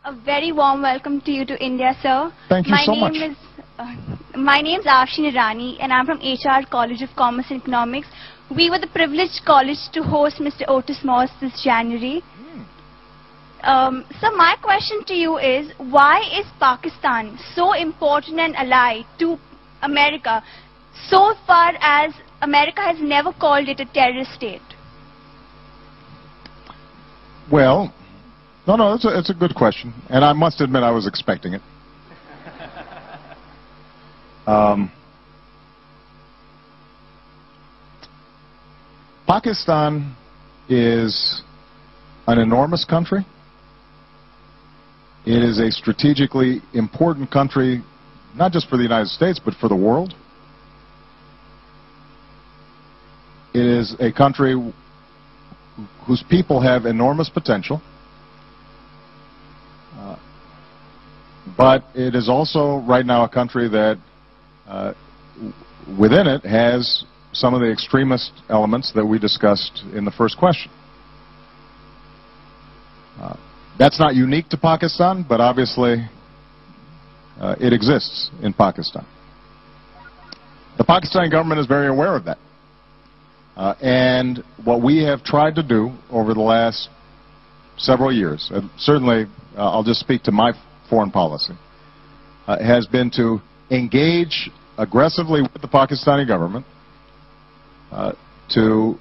A very warm welcome to you to India, sir. Thank you so much. My name is Afshin Irani, and I'm from HR College of Commerce and Economics. We were the privileged college to host Mr. Otis Moss this January. So my question to you is, why is Pakistan so important and allied to America so far as America has never called it a terrorist state? Well, no, it's a good question, and I must admit I was expecting it. Pakistan is an enormous country. It is a strategically important country, not just for the United States, but for the world. It is a country whose people have enormous potential, but it is also right now a country that within it has some of the extremist elements that we discussed in the first question. That's not unique to Pakistan, but obviously it exists in Pakistan. The Pakistani government is very aware of that. And what we have tried to do over the last several years, and certainly I'll just speak to my foreign policy, has been to engage aggressively with the Pakistani government to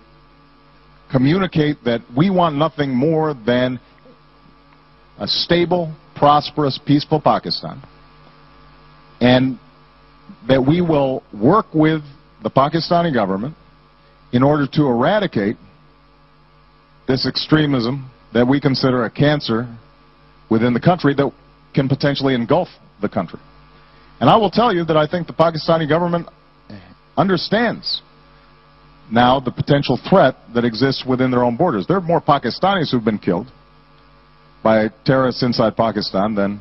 communicate that we want nothing more than a stable, prosperous, peaceful Pakistan, and that we will work with the Pakistani government in order to eradicate this extremism that we consider a cancer within the country that can potentially engulf the country. And I will tell you that I think the Pakistani government understands now the potential threat that exists within their own borders. There are more Pakistanis who've been killed by terrorists inside Pakistan than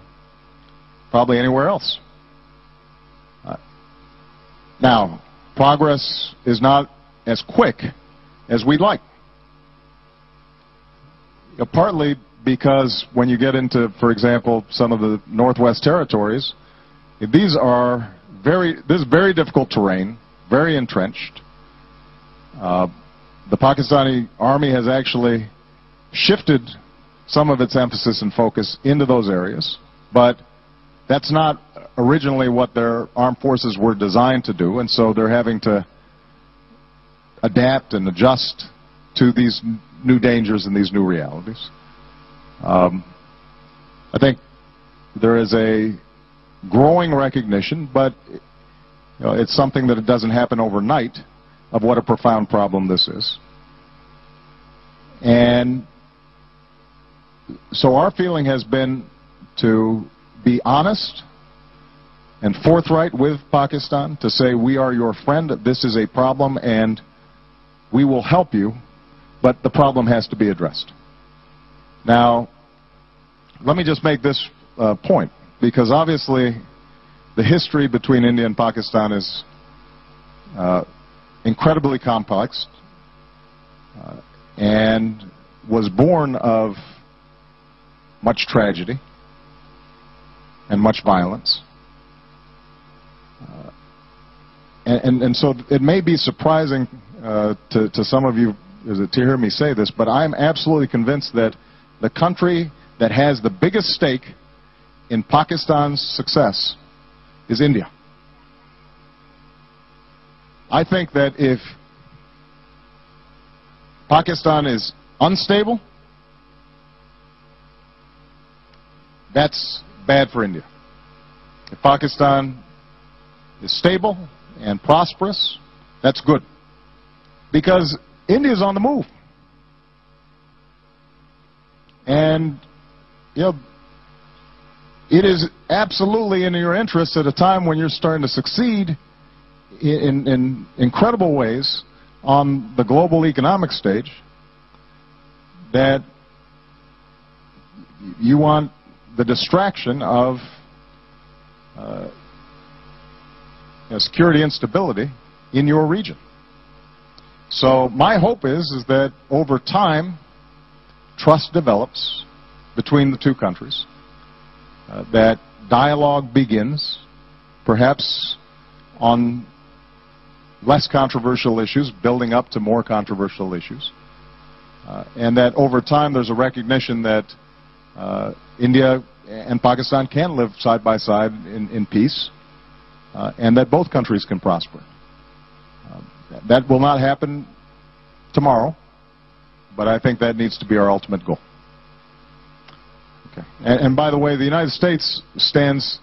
probably anywhere else. Now, progress is not as quick as we'd like. Partly because when you get into, for example, some of the Northwest Territories, this is very difficult terrain, very entrenched. The Pakistani army has actually shifted some of its emphasis and focus into those areas, but that's not originally what their armed forces were designed to do, and so they're having to adapt and adjust to these new dangers and these new realities. I think there is a growing recognition, but it's something that it doesn't happen overnight, of what a profound problem this is. And so our feeling has been to be honest and forthright with Pakistan, to say we are your friend, this is a problem, and we will help you, but the problem has to be addressed. Now, let me just make this point, because obviously the history between India and Pakistan is incredibly complex and was born of much tragedy and much violence. And so it may be surprising to some of you to hear me say this, but I'm absolutely convinced that the country that has the biggest stake in Pakistan's success is India. I think that if Pakistan is unstable, that's bad for India. If Pakistan is stable and prosperous, that's good. Because India is on the move. And, it is absolutely in your interest at a time when you're starting to succeed in incredible ways on the global economic stage, that you want the distraction of security instability in your region. So my hope is that over time trust develops between the two countries, that dialogue begins, perhaps on less controversial issues, building up to more controversial issues, and that over time there's a recognition that India and Pakistan can live side by side in peace, and that both countries can prosper. That will not happen tomorrow, but I think that needs to be our ultimate goal. Okay. And by the way, the United States stands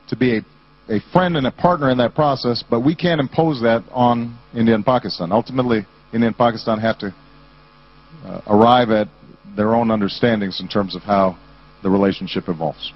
to be a friend and a partner in that process, but we can't impose that on India and Pakistan. Ultimately, India and Pakistan have to arrive at their own understandings in terms of how the relationship evolves.